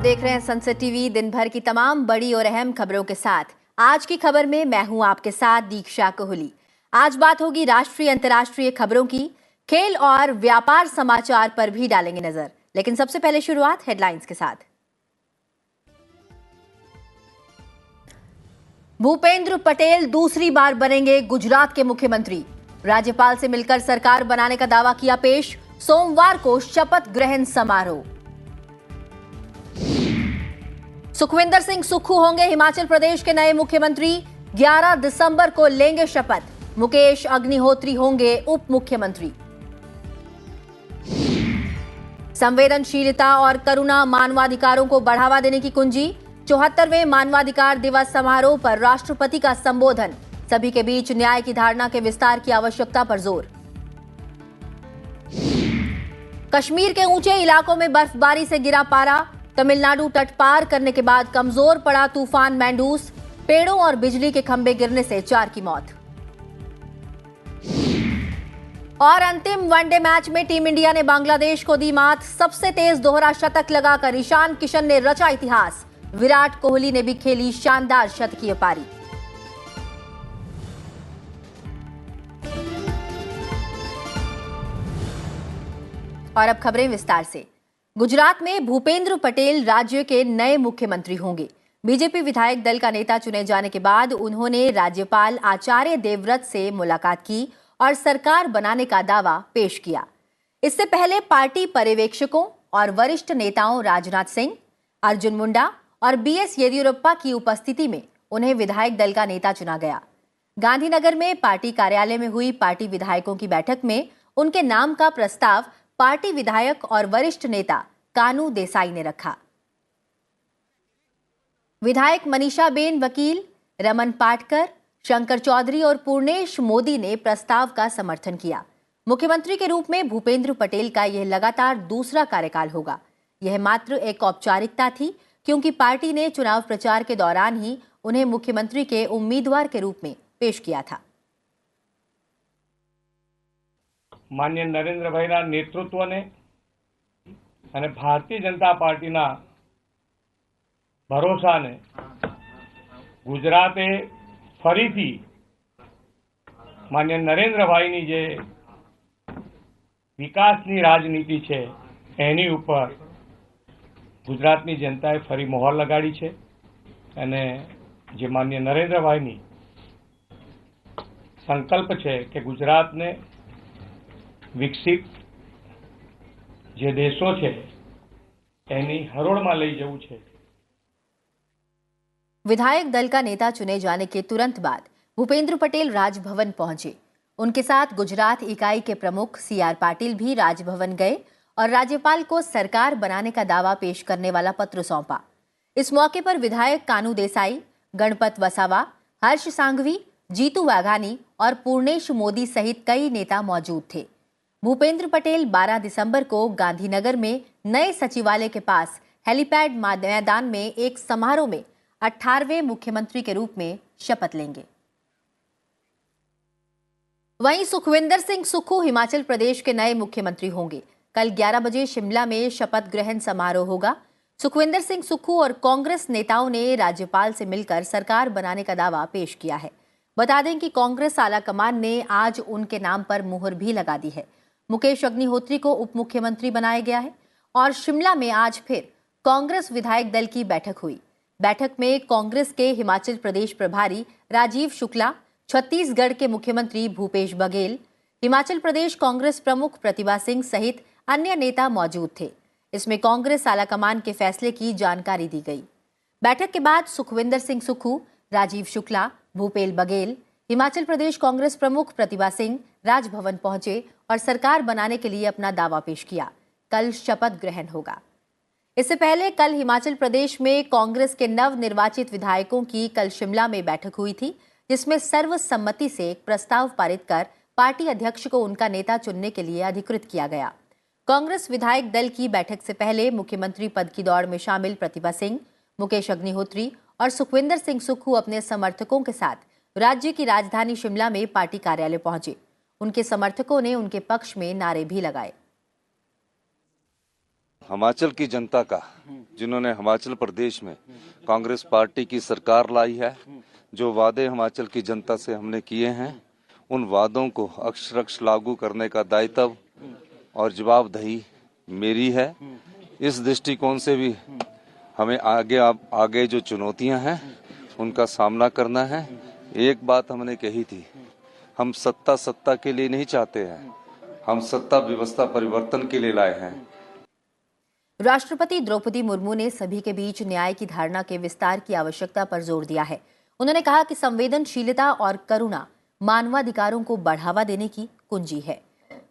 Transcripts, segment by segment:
देख रहे हैं सनसेट टीवी। दिन भर की तमाम बड़ी और अहम खबरों के साथ आज की खबर में मैं हूं आपके साथ दीक्षा कोहली। आज बात होगी राष्ट्रीय अंतर्राष्ट्रीय खबरों की, खेल और व्यापार समाचार पर भी डालेंगे नजर। लेकिन सबसे पहले शुरुआत हेडलाइंस के साथ। भूपेंद्र पटेल दूसरी बार बनेंगे गुजरात के मुख्यमंत्री। राज्यपाल से मिलकर सरकार बनाने का दावा किया पेश। सोमवार को शपथ ग्रहण समारोह। सुखविंदर सिंह सुक्खू होंगे हिमाचल प्रदेश के नए मुख्यमंत्री। 11 दिसंबर को लेंगे शपथ। मुकेश अग्निहोत्री होंगे उप मुख्यमंत्री। संवेदनशीलता और करुणा मानवाधिकारों को बढ़ावा देने की कुंजी। 74वें मानवाधिकार दिवस समारोह पर राष्ट्रपति का संबोधन। सभी के बीच न्याय की धारणा के विस्तार की आवश्यकता पर जोर। कश्मीर के ऊंचे इलाकों में बर्फबारी से गिरा पारा। तमिलनाडु तट पार करने के बाद कमजोर पड़ा तूफान मैंडूस। पेड़ों और बिजली के खंभे गिरने से 4 की मौत। और अंतिम वनडे मैच में टीम इंडिया ने बांग्लादेश को दी मात। सबसे तेज दोहरा शतक लगाकर ईशान किशन ने रचा इतिहास। विराट कोहली ने भी खेली शानदार शतकीय पारी। और अब खबरें विस्तार से। गुजरात में भूपेंद्र पटेल राज्य के नए मुख्यमंत्री होंगे। बीजेपी विधायक दल का नेता चुने जाने के बाद उन्होंने राज्यपाल आचार्य देवव्रत से मुलाकात की और सरकार बनाने का दावा पेश किया। इससे पहले पार्टी पर्यवेक्षकों और वरिष्ठ नेताओं राजनाथ सिंह, अर्जुन मुंडा और बीएस येदियुरप्पा की उपस्थिति में उन्हें विधायक दल का नेता चुना गया। गांधीनगर में पार्टी कार्यालय में हुई पार्टी विधायकों की बैठक में उनके नाम का प्रस्ताव पार्टी विधायक और वरिष्ठ नेता कानू देसाई ने रखा। विधायक मनीषाबेन वकील, रमन पाटकर, शंकर चौधरी और पूर्णेश मोदी ने प्रस्ताव का समर्थन किया। मुख्यमंत्री के रूप में भूपेंद्र पटेल का यह लगातार दूसरा कार्यकाल होगा। यह मात्र एक औपचारिकता थी क्योंकि पार्टी ने चुनाव प्रचार के दौरान ही उन्हें मुख्यमंत्री के उम्मीदवार के रूप में पेश किया था। मान्य नरेंद्रभाईના નેતૃત્વને અને ભારતીય જનતા પાર્ટીના ભરોસાને ગુજરાતે ફરીથી માન્ય નરેન્દ્રભાઈની જે વિકાસની રાજનીતિ છે એની ઉપર ગુજરાતની જનતાએ ફરી મોહર લગાડી છે અને જે માન્ય નરેન્દ્રભાઈની સંકલ્પ છે કે ગુજરાતને વિકસિત જે દેશો છે એની હરોળમાં લઈ જવું છે। विधायक दल का नेता चुने जाने के तुरंत बाद भूपेंद्र पटेल राजभवन पहुंचे। उनके साथ गुजरात इकाई के प्रमुख सीआर पाटिल भी राजभवन गए और राज्यपाल को सरकार बनाने का दावा पेश करने वाला पत्र सौंपा। इस मौके पर विधायक कानू देसाई, गणपत वसावा, हर्ष सांघवी, जीतू वाघानी और पूर्णेश मोदी सहित कई नेता मौजूद थे। भूपेंद्र पटेल 12 दिसंबर को गांधीनगर में नए सचिवालय के पास हेलीपैड मैदान में एक समारोह में 18वें मुख्यमंत्री के रूप में शपथ लेंगे। वहीं सुखविंदर सिंह सुक्खू हिमाचल प्रदेश के नए मुख्यमंत्री होंगे। कल 11 बजे शिमला में शपथ ग्रहण समारोह होगा। सुखविंदर सिंह सुक्खू और कांग्रेस नेताओं ने राज्यपाल से मिलकर सरकार बनाने का दावा पेश किया है। बता दें कि कांग्रेस आलाकमान ने आज उनके नाम पर मुहर भी लगा दी है। मुकेश अग्निहोत्री को उप मुख्यमंत्री बनाया गया है और शिमला में आज फिर कांग्रेस विधायक दल की बैठक हुई। बैठक में कांग्रेस के हिमाचल प्रदेश प्रभारी राजीव शुक्ला, छत्तीसगढ़ के मुख्यमंत्री भूपेश बघेल, हिमाचल प्रदेश कांग्रेस प्रमुख प्रतिभा सिंह सहित अन्य नेता मौजूद थे। इसमें कांग्रेस आलाकमान के फैसले की जानकारी दी गई। बैठक के बाद सुखविंदर सिंह सुक्खू, राजीव शुक्ला, भूपेश बघेल, हिमाचल प्रदेश कांग्रेस प्रमुख प्रतिभा सिंह राजभवन पहुंचे और सरकार बनाने के लिए अपना दावा पेश किया। कल शपथ ग्रहण होगा। इससे पहले कल हिमाचल प्रदेश में कांग्रेस के नव निर्वाचित विधायकों की कल शिमला में बैठक हुई थी, जिसमें सर्वसम्मति से एक प्रस्ताव पारित कर पार्टी अध्यक्ष को उनका नेता चुनने के लिए अधिकृत किया गया। कांग्रेस विधायक दल की बैठक से पहले मुख्यमंत्री पद की दौड़ में शामिल प्रतिभा सिंह, मुकेश अग्निहोत्री और सुखविंदर सिंह सुक्खू अपने समर्थकों के साथ राज्य की राजधानी शिमला में पार्टी कार्यालय पहुंचे। उनके समर्थकों ने उनके पक्ष में नारे भी लगाए। हिमाचल की जनता का, जिन्होंने हिमाचल प्रदेश में कांग्रेस पार्टी की सरकार लाई है, जो वादे हिमाचल की जनता से हमने किए हैं, उन वादों को अक्षरशः लागू करने का दायित्व और जवाबदेही मेरी है। इस दृष्टिकोण से भी हमें आगे जो चुनौतियां हैं उनका सामना करना है। एक बात हमने कही थी, हम सत्ता के लिए नहीं चाहते हैं, हम सत्ता व्यवस्था परिवर्तन के लिए लाए हैं। राष्ट्रपति द्रौपदी मुर्मू ने सभी के बीच न्याय की धारणा के विस्तार की आवश्यकता पर जोर दिया है। उन्होंने कहा कि संवेदनशीलता और करुणा मानवाधिकारों को बढ़ावा देने की कुंजी है।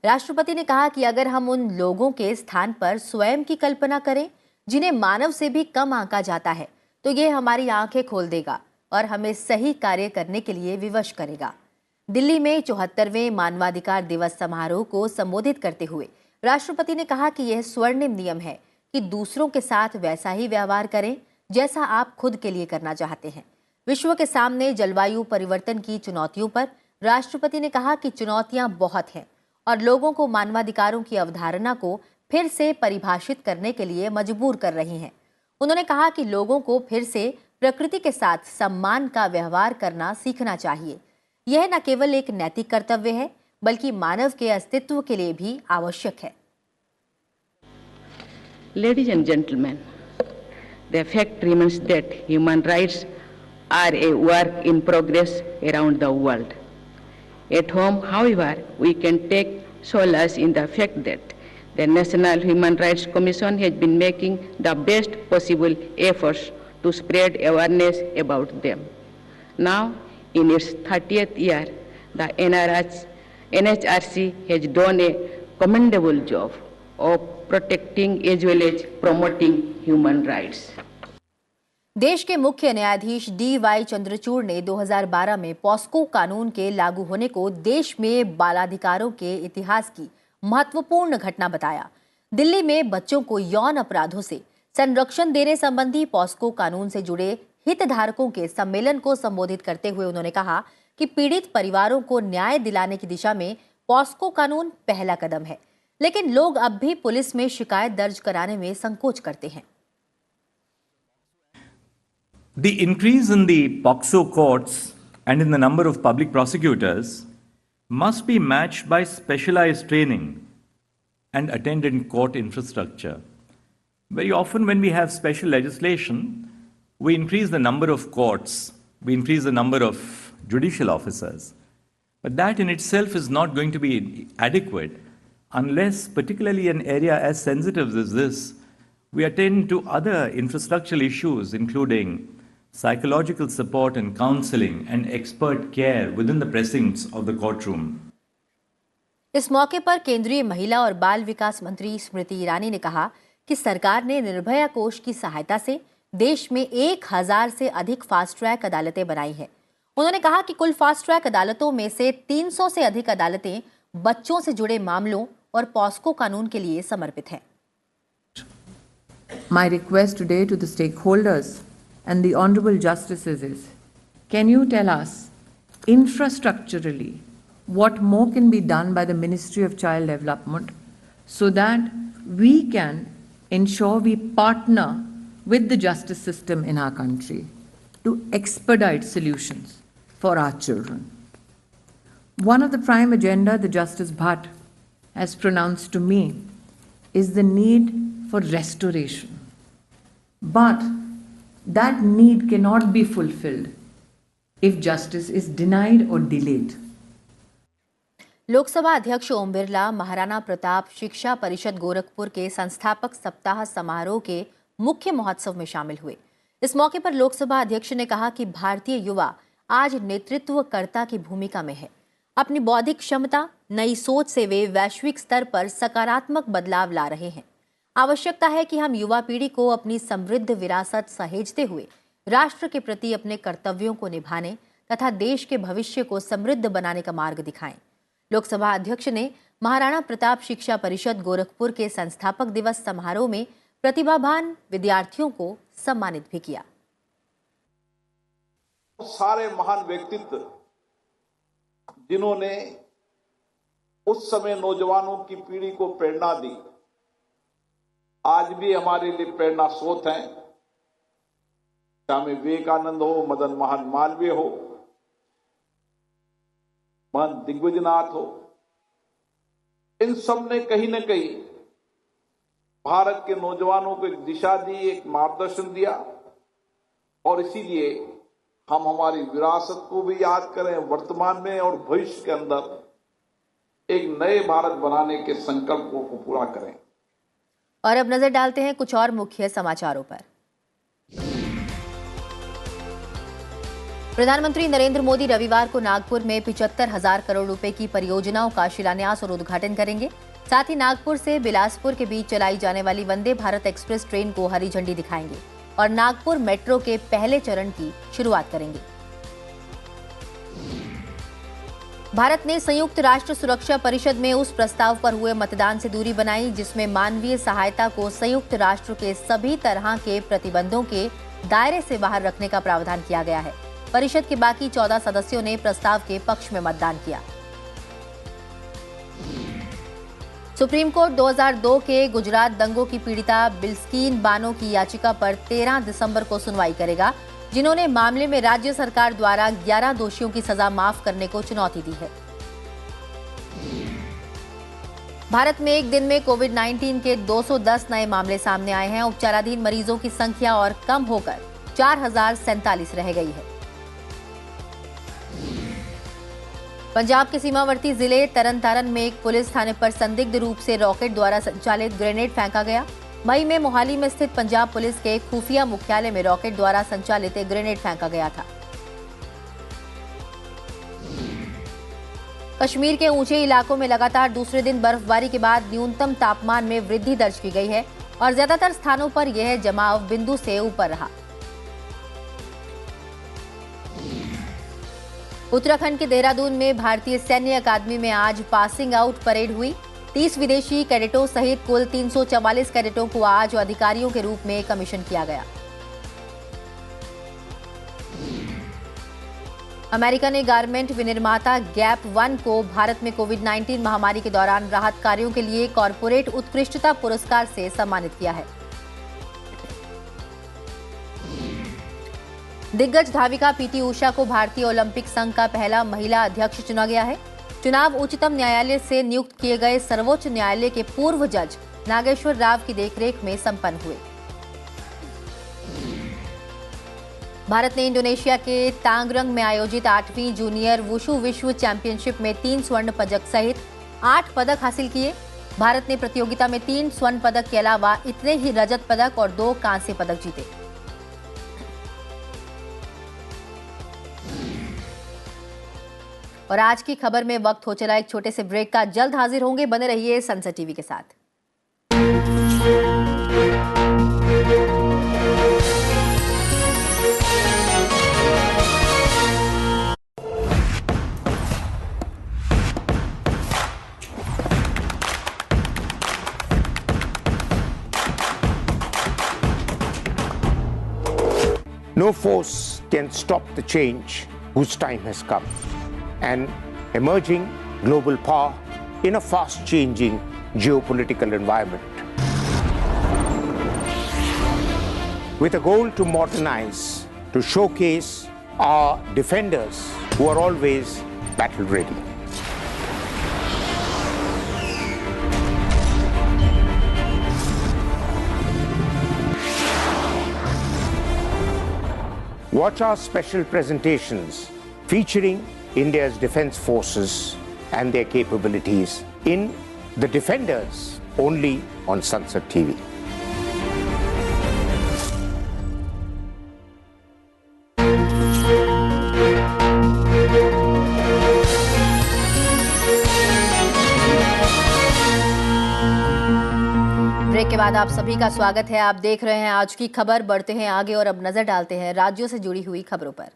राष्ट्रपति ने कहा कि अगर हम उन लोगों के स्थान पर स्वयं की कल्पना करें जिन्हें मानव से भी कम आंका जाता है, तो ये हमारी आंखें खोल देगा और हमें सही कार्य करने के लिए विवश करेगा। दिल्ली में 74वें मानवाधिकार दिवस समारोह को संबोधित करते हुए राष्ट्रपति ने कहा कि यह स्वर्णिम नियम है कि दूसरों के साथ वैसा ही व्यवहार करें जैसा आप खुद के लिए करना चाहते हैं। विश्व के सामने जलवायु परिवर्तन की चुनौतियों पर राष्ट्रपति ने कहा कि चुनौतियां बहुत हैं और लोगों को मानवाधिकारों की अवधारणा को फिर से परिभाषित करने के लिए मजबूर कर रही हैं। उन्होंने कहा कि लोगों को फिर से प्रकृति के साथ सम्मान का व्यवहार करना सीखना चाहिए। यह न केवल एक नैतिक कर्तव्य है बल्कि मानव के अस्तित्व के लिए भी आवश्यक है। Ladies and gentlemen, the fact remains that human rights are a work in progress around the world. At home, however, we can take solace in the fact that the National Human Rights Commission has been making the best possible efforts to spread awareness about them. Now, in its 30th year, the NHRC has done a commendable job of protecting as well as promoting human rights. देश के मुख्य न्यायाधीश DY Chandrachud ने 2012 में POCSO कानून के लागू होने को देश में बालाधिकारों के इतिहास की महत्वपूर्ण घटना बताया। दिल्ली में बच्चों को यौन अपराधों से संरक्षण देने संबंधी पॉस्को कानून से जुड़े हितधारकों के सम्मेलन को संबोधित करते हुए उन्होंने कहा कि पीड़ित परिवारों को न्याय दिलाने की दिशा में पॉस्को कानून पहला कदम है, लेकिन लोग अब भी पुलिस में शिकायत दर्ज कराने में संकोच करते हैं। The increase in the POCSO courts and in the number of public prosecutors must be matched by specialized training and attendant court infrastructure. Very often when we have special legislation, we increase the number of courts, we increase the number of judicial officers. But that in itself is not going to be adequate unless, particularly an area as sensitive as this, we attend to other infrastructural issues, including psychological support and counseling and expert care within the precincts of the courtroom. इस मौके पर केंद्रीय महिला और बाल विकास मंत्री स्मृति ईरानी ने कहा कि सरकार ने निर्भया कोष की सहायता से देश में 1000 से अधिक फास्ट ट्रैक अदालतें बनाई हैं। उन्होंने कहा कि कुल फास्ट ट्रैक अदालतों में से 300 से अधिक अदालतें बच्चों से जुड़े मामलों और पॉस्को कानून के लिए समर्पित हैं। My request today to the stakeholders and the honorable justices is, can you tell us infrastructurally what more can be done by the Ministry of Child Development so that we can ensure we partner with the justice system in our country to expedite solutions for our children. One of the prime agenda the Justice Bhatt has pronounced to me is the need for restoration. But that need cannot be fulfilled if justice is denied or delayed. Lok Sabha अध्यक्ष ओम बिरला महाराणा प्रताप शिक्षा परिषद गोरखपुर के संस्थापक सप्ताह समारोह के मुख्य महोत्सव में शामिल हुए। इस मौके पर लोकसभा अध्यक्ष ने कहा कि भारतीय युवा आज नेतृत्वकर्ता की भूमिका में है। अपनी बौद्धिक क्षमता, नई सोच से वे वैश्विक स्तर पर सकारात्मक बदलाव ला रहे हैं। आवश्यकता है कि हम युवा पीढ़ी को अपनी समृद्ध विरासत सहेजते हुए राष्ट्र के प्रति अपने कर्तव्यों को निभाने तथा देश के भविष्य को समृद्ध बनाने का मार्ग दिखाएं। लोकसभा अध्यक्ष ने महाराणा प्रताप शिक्षा परिषद गोरखपुर के संस्थापक दिवस समारोह में प्रतिभावान विद्यार्थियों को सम्मानित भी किया। सारे महान व्यक्तित्व जिन्होंने उस समय नौजवानों की पीढ़ी को प्रेरणा दी, आज भी हमारे लिए प्रेरणा स्रोत हैं। स्वामी विवेकानंद हो, मदन मोहन मालवीय हो, महंत दिग्विजयनाथ हो, इन सब ने कहीं न कहीं भारत के नौजवानों को एक दिशा दी, एक मार्गदर्शन दिया। और इसीलिए हम हमारी विरासत को भी याद करें, वर्तमान में और भविष्य के अंदर एक नए भारत बनाने के संकल्पों को पूरा करें। और अब नजर डालते हैं कुछ और मुख्य समाचारों पर। प्रधानमंत्री नरेंद्र मोदी रविवार को नागपुर में 75,000 करोड़ रुपए की परियोजनाओं का शिलान्यास और उद्घाटन करेंगे। साथ ही नागपुर से बिलासपुर के बीच चलाई जाने वाली वंदे भारत एक्सप्रेस ट्रेन को हरी झंडी दिखाएंगे और नागपुर मेट्रो के पहले चरण की शुरुआत करेंगे। भारत ने संयुक्त राष्ट्र सुरक्षा परिषद में उस प्रस्ताव पर हुए मतदान से दूरी बनाई जिसमें मानवीय सहायता को संयुक्त राष्ट्र के सभी तरह के प्रतिबंधों के दायरे से बाहर रखने का प्रावधान किया गया है। परिषद के बाकी 14 सदस्यों ने प्रस्ताव के पक्ष में मतदान किया। सुप्रीम कोर्ट 2002 के गुजरात दंगों की पीड़िता बिल्किस बानो की याचिका पर 13 दिसंबर को सुनवाई करेगा, जिन्होंने मामले में राज्य सरकार द्वारा 11 दोषियों की सजा माफ करने को चुनौती दी है। भारत में एक दिन में कोविड-19 के 210 नए मामले सामने आए हैं। उपचाराधीन मरीजों की संख्या और कम होकर 4047 रह गई है। पंजाब के सीमावर्ती जिले तरनतारन में एक पुलिस थाने पर संदिग्ध रूप से रॉकेट द्वारा संचालित ग्रेनेड फेंका गया। मई में मोहाली में स्थित पंजाब पुलिस के खुफिया मुख्यालय में रॉकेट द्वारा संचालित एक ग्रेनेड फेंका गया था। कश्मीर के ऊंचे इलाकों में लगातार दूसरे दिन बर्फबारी के बाद न्यूनतम तापमान में वृद्धि दर्ज की गई है और ज्यादातर स्थानों पर यह जमाव बिंदु से ऊपर रहा। उत्तराखंड के देहरादून में भारतीय सैन्य अकादमी में आज पासिंग आउट परेड हुई। 30 विदेशी कैडेटों सहित कुल 344 कैडेटों को आज अधिकारियों के रूप में कमीशन किया गया। अमेरिका ने गारमेंट विनिर्माता गैप 1 को भारत में कोविड-19 महामारी के दौरान राहत कार्यों के लिए कॉरपोरेट उत्कृष्टता पुरस्कार से सम्मानित किया है। दिग्गज धाविका पीटी उषा को भारतीय ओलंपिक संघ का पहला महिला अध्यक्ष चुना गया है। चुनाव उच्चतम न्यायालय से नियुक्त किए गए सर्वोच्च न्यायालय के पूर्व जज नागेश्वर राव की देखरेख में संपन्न हुए। भारत ने इंडोनेशिया के तांगरंग में आयोजित 8वीं जूनियर वुशु विश्व चैंपियनशिप में 3 स्वर्ण पदक सहित 8 पदक हासिल किए। भारत ने प्रतियोगिता में 3 स्वर्ण पदक के अलावा इतने ही रजत पदक और 2 कांस्य पदक जीते। और आज की खबर में वक्त हो चला एक छोटे से ब्रेक का। जल्द हाजिर होंगे, बने रहिए सनसद टीवी के साथ। No force can stop the change whose time has come. An emerging global power in a fast-changing geopolitical environment. With a goal to modernize, to showcase our defenders who are always battle-ready. Watch our special presentations featuring India's defense forces and their capabilities in The Defenders, only on Sansad TV. Break के बाद आप सभी का स्वागत है। आप देख रहे हैं आज की खबर। बढ़ते हैं आगे और अब नजर डालते हैं राज्यों से जुड़ी हुई खबरों पर।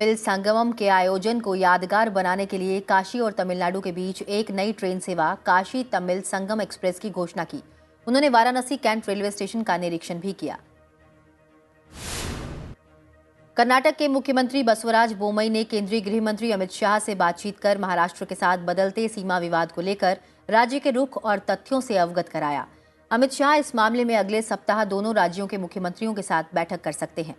तमिल संगमम के आयोजन को यादगार बनाने के लिए काशी और तमिलनाडु के बीच एक नई ट्रेन सेवा काशी तमिल संगम एक्सप्रेस की घोषणा की। उन्होंने वाराणसी कैंट रेलवे स्टेशन का निरीक्षण भी किया। कर्नाटक के मुख्यमंत्री बसवराज बोमई ने केंद्रीय गृह मंत्री अमित शाह से बातचीत कर महाराष्ट्र के साथ बदलते सीमा विवाद को लेकर राज्य के रुख और तथ्यों से अवगत कराया। अमित शाह इस मामले में अगले सप्ताह दोनों राज्यों के मुख्यमंत्रियों के साथ बैठक कर सकते हैं।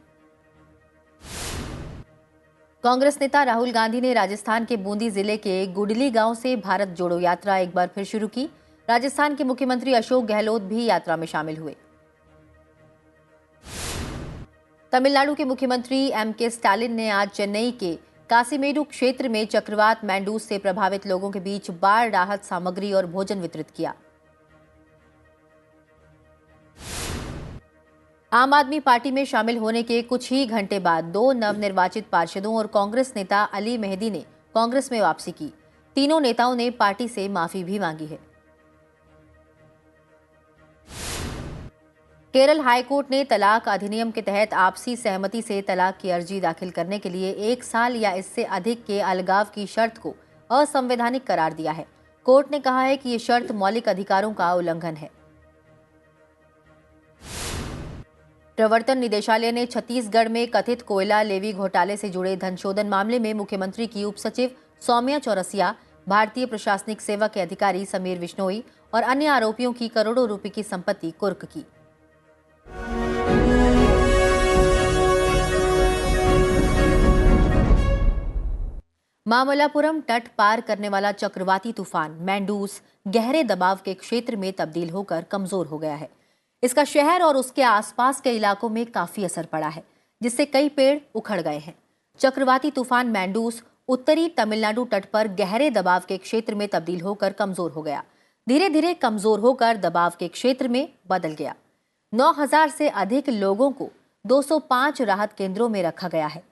कांग्रेस नेता राहुल गांधी ने राजस्थान के बूंदी जिले के गुडली गांव से भारत जोड़ो यात्रा एक बार फिर शुरू की। राजस्थान के मुख्यमंत्री अशोक गहलोत भी यात्रा में शामिल हुए। तमिलनाडु के मुख्यमंत्री एम.के. स्टालिन ने आज चेन्नई के कासीमेडु क्षेत्र में चक्रवात मैंडूस से प्रभावित लोगों के बीच बाढ़ राहत सामग्री और भोजन वितरित किया। आम आदमी पार्टी में शामिल होने के कुछ ही घंटे बाद दो नवनिर्वाचित पार्षदों और कांग्रेस नेता अली मेहदी ने कांग्रेस में वापसी की। तीनों नेताओं ने पार्टी से माफी भी मांगी है। केरल हाईकोर्ट ने तलाक अधिनियम के तहत आपसी सहमति से तलाक की अर्जी दाखिल करने के लिए 1 साल या इससे अधिक के अलगाव की शर्त को असंवैधानिक करार दिया है। कोर्ट ने कहा है कि ये शर्त मौलिक अधिकारों का उल्लंघन है। प्रवर्तन निदेशालय ने छत्तीसगढ़ में कथित कोयला लेवी घोटाले से जुड़े धनशोधन मामले में मुख्यमंत्री की उपसचिव सौम्या चौरसिया, भारतीय प्रशासनिक सेवा के अधिकारी समीर विश्नोई और अन्य आरोपियों की करोड़ों रुपए की संपत्ति कुर्क की। मामल्लापुरम तट पार करने वाला चक्रवाती तूफान मैंडूस गहरे दबाव के क्षेत्र में तब्दील होकर कमजोर हो गया है। इसका शहर और उसके आसपास के इलाकों में काफी असर पड़ा है, जिससे कई पेड़ उखड़ गए हैं। चक्रवाती तूफान मैंडूस उत्तरी तमिलनाडु तट पर गहरे दबाव के क्षेत्र में तब्दील होकर कमजोर हो गया। धीरे धीरे कमजोर होकर दबाव के क्षेत्र में बदल गया। 9,000 से अधिक लोगों को 205 राहत केंद्रों में रखा गया है।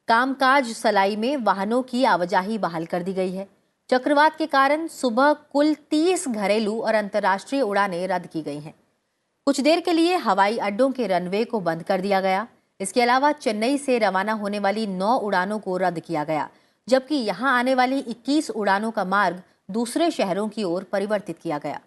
कामकाज सलाई में वाहनों की आवाजाही बहाल कर दी गई है। चक्रवात के कारण सुबह कुल 30 घरेलू और अंतर्राष्ट्रीय उड़ानें रद्द की गई हैं। कुछ देर के लिए हवाई अड्डों के रनवे को बंद कर दिया गया। इसके अलावा चेन्नई से रवाना होने वाली 9 उड़ानों को रद्द किया गया, जबकि यहां आने वाली 21 उड़ानों का मार्ग दूसरे शहरों की ओर परिवर्तित किया गया।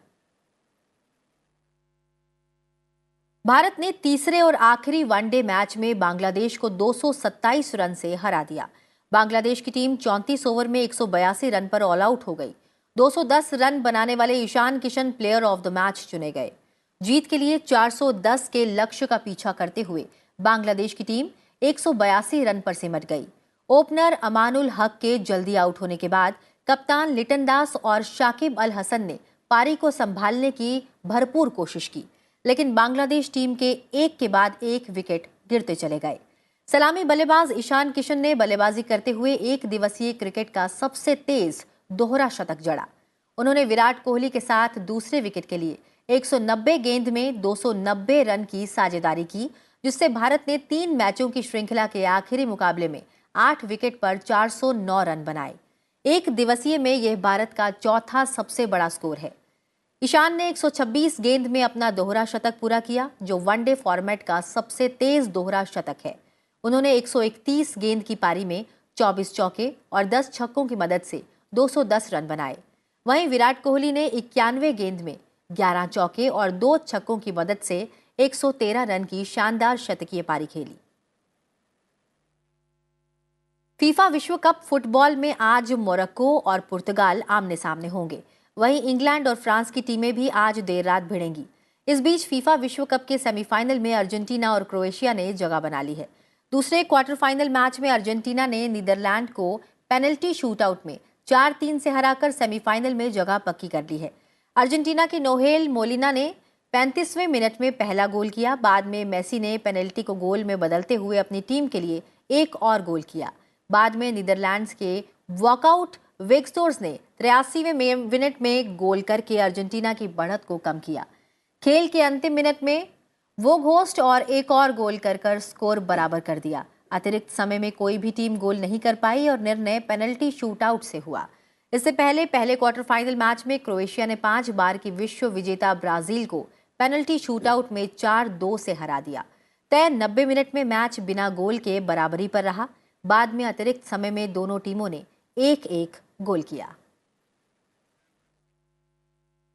भारत ने तीसरे और आखिरी वनडे मैच में बांग्लादेश को 227 रन से हरा दिया। बांग्लादेश की टीम 34 ओवर में 182 रन पर ऑल आउट हो गई। 210 रन बनाने वाले Ishan Kishan player of the match चुने गए। जीत के लिए 410 के लक्ष्य का पीछा करते हुए बांग्लादेश की टीम 182 रन पर सिमट गई। ओपनर अमानुल हक के जल्दी आउट होने के बाद कप्तान लिटन दास और शाकिब अल हसन ने पारी को संभालने की भरपूर कोशिश की, लेकिन बांग्लादेश टीम के एक के बाद एक विकेट गिरते चले गए। सलामी बल्लेबाज ईशान किशन ने बल्लेबाजी करते हुए एक दिवसीय क्रिकेट का सबसे तेज दोहरा शतक जड़ा। उन्होंने विराट कोहली के साथ दूसरे विकेट के लिए 190 गेंद में 290 रन की साझेदारी की, जिससे भारत ने 3 मैचों की श्रृंखला के आखिरी मुकाबले में 8 विकेट पर 409 रन बनाए। एक दिवसीय में यह भारत का चौथा सबसे बड़ा स्कोर है। ईशान ने 126 गेंद में अपना दोहरा शतक पूरा किया, जो वनडे फॉर्मेट का सबसे तेज दोहरा शतक है। उन्होंने 131 गेंद की पारी में 24 चौके और 10 छक्कों की मदद से 210 रन बनाए। वहीं विराट कोहली ने 91 गेंद में 11 चौके और 2 छक्कों की मदद से 113 रन की शानदार शतकीय पारी खेली। फीफा विश्व कप फुटबॉल में आज मोरक्को और पुर्तगाल आमने सामने होंगे। वहीं इंग्लैंड और फ्रांस की टीमें भी आज देर रात भिड़ेंगी। इस बीच फीफा विश्व कप के सेमीफाइनल में अर्जेंटीना और क्रोएशिया ने जगह बना ली है। दूसरे क्वार्टर फाइनल मैच में अर्जेंटीना ने नीदरलैंड को पेनल्टी शूटआउट में 4-3 से हराकर सेमीफाइनल में जगह पक्की कर ली है। अर्जेंटीना के नोहेल मोलिना ने 35वें मिनट में पहला गोल किया। बाद में मेसी ने पेनल्टी को गोल में बदलते हुए अपनी टीम के लिए एक और गोल किया। बाद में नीदरलैंड्स के वॉकआउट विक्सटोर्स ने 83वें मिनट में गोल करके अर्जेंटीना की बढ़त को कम किया। खेल के अंतिम मिनट में वो घोस्ट और एक और गोल कर स्कोर बराबर कर दिया। अतिरिक्त समय में कोई भी टीम गोल नहीं कर पाई और निर्णय पेनल्टी शूटआउट से हुआ। इससे पहले क्वार्टर फाइनल मैच में क्रोएशिया ने 5 बार की विश्व विजेता ब्राजील को पेनल्टी शूटआउट में 4-2 से हरा दिया। तय 90 मिनट में मैच बिना गोल के बराबरी पर रहा। बाद में अतिरिक्त समय में दोनों टीमों ने 1-1 गोल किया।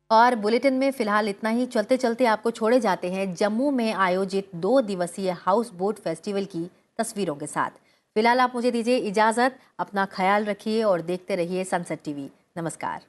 और बुलेटिन में फिलहाल इतना ही। चलते चलते आपको छोड़े जाते हैं जम्मू में आयोजित 2 दिवसीय हाउस बोट फेस्टिवल की तस्वीरों के साथ। फिलहाल आप मुझे दीजिए इजाजत, अपना ख्याल रखिए और देखते रहिए सनसेट टीवी। नमस्कार।